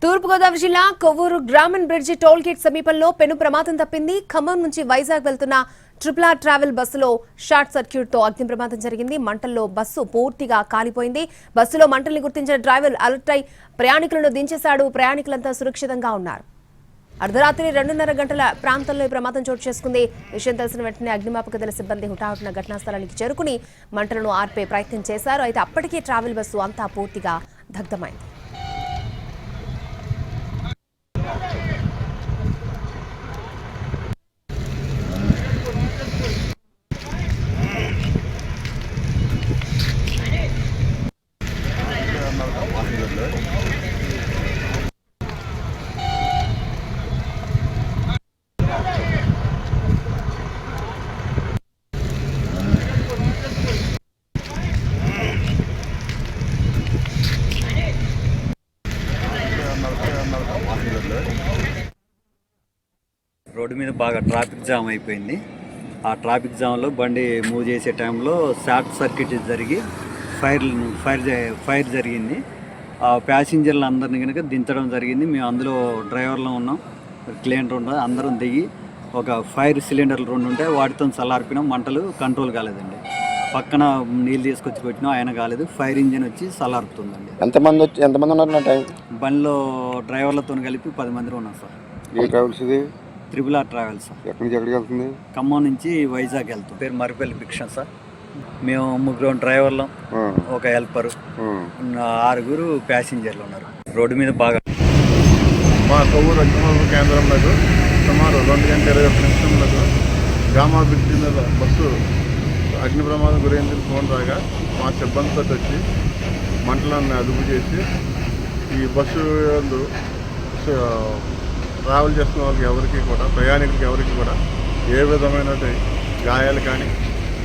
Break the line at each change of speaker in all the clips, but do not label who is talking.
తూర్పుగోదావరి జిల్లా కొవ్వూరు గ్రామీణ bridge toll gate సమీపంలో పెను ప్రమాదం తప్పింది. ఖమ్మం నుంచి వైజాగ్ వెళ్తున్న ట్రిపుల్ ట్రావెల్ బస్సులో షార్ట్ సర్క్యూట్ తో అగ్ని ప్రమాదం జరిగింది. మంటల్లో బస్సు పూర్తిగా కాలిపోయింది. బస్సులో మంటల్ని గుర్తించిన డ్రైవర్ అలర్ట్ అయి ప్రయాణికులను దించేశాడు. ప్రయాణికులంతా సురక్షితంగా ఉన్నారు. అర్ధరాత్రి 2:30 గంటల ప్రాంతంలో ఈ ప్రమాదం చోటు చేసుకుంది. విషయం తెలిసిన వెంటనే అగ్నిమాపక దళ సిబ్బంది హుటాహుటిన ఘటనా స్థలానికి చేరుకుని మంటలను ఆర్పే ప్రయత్నం చేశారు. అయితే అప్పటికే ట్రావెల్ బస్సు అంతా పూర్తిగా దగ్ధమైంది.
రోడ్డు మీద బాగా ట్రాఫిక్ జామ్ అయిపోయింది. ఆ ట్రాఫిక్ జామ్లో బండి మూవ్ చేసే టైంలో షార్ట్ సర్క్యూట్ జరిగి ఫైర్ జరిగింది. ఆ ప్యాసింజర్లు అందరిని కనుక దించడం జరిగింది. మేము అందులో డ్రైవర్లో ఉన్నాం, క్లీనర్ ఉన్నాం. అందరం దిగి ఒక ఫైర్ సిలిండర్లు 2 ఉంటాయి, వాటితో చల్లార్పినాం. మంటలు కంట్రోల్ కాలేదండి. పక్కన నీళ్ళు తీసుకొచ్చి పెట్టినా ఆయన కాలేదు. ఫైర్ ఇంజిన్ వచ్చి చల్లారుతుందండి.
ఎంతమంది ఉన్నారు?
బండిలో డ్రైవర్లతో కలిపి 10 మంది ఉన్నాం సార్.
ఏ ట్రావెల్స్ ఇది?
Triple travels sir.
ఎక్కడి నుంచి ఎక్కడికి వెళ్తుంది?
ఖమ్మం నుంచి వైజాగ్ వెళ్తాం. పేరు మరిపల్లి భిక్ష సార్. మేము 3 డ్రైవర్లం, ఒక హెల్పరు, 6 ప్యాసింజర్లు ఉన్నారు. రోడ్డు మీద బాగా
మా కొవ్వూరు అగ్నిమాపక కేంద్రంలో సుమారు 2 గంటల 21 నిమిషంలో గ్రామ బ్రిడ్జి మీద బస్సు అగ్ని ప్రమాదం గురైందని ఫోన్ రాగా మా సిబ్బందితో వచ్చి మంటలను అదుపు చేసి ఈ బస్సు ట్రావెల్ చేస్తున్న వాళ్ళకి ఎవరికి కూడా, ప్రయాణికులకి ఎవరికి కూడా ఏ విధమైన గాయాలు కానీ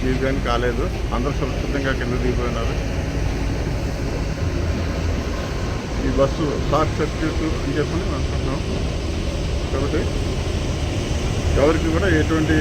ఇవి కానీ కాలేదు. అందరూ సురక్షితంగా కింద దిగిపోయినారు. ఈ బస్సు షార్ట్ సర్క్యూట్ అని చెప్పని అనుకుంటున్నాం. కాబట్టి ఎవరికి కూడా ఎటువంటి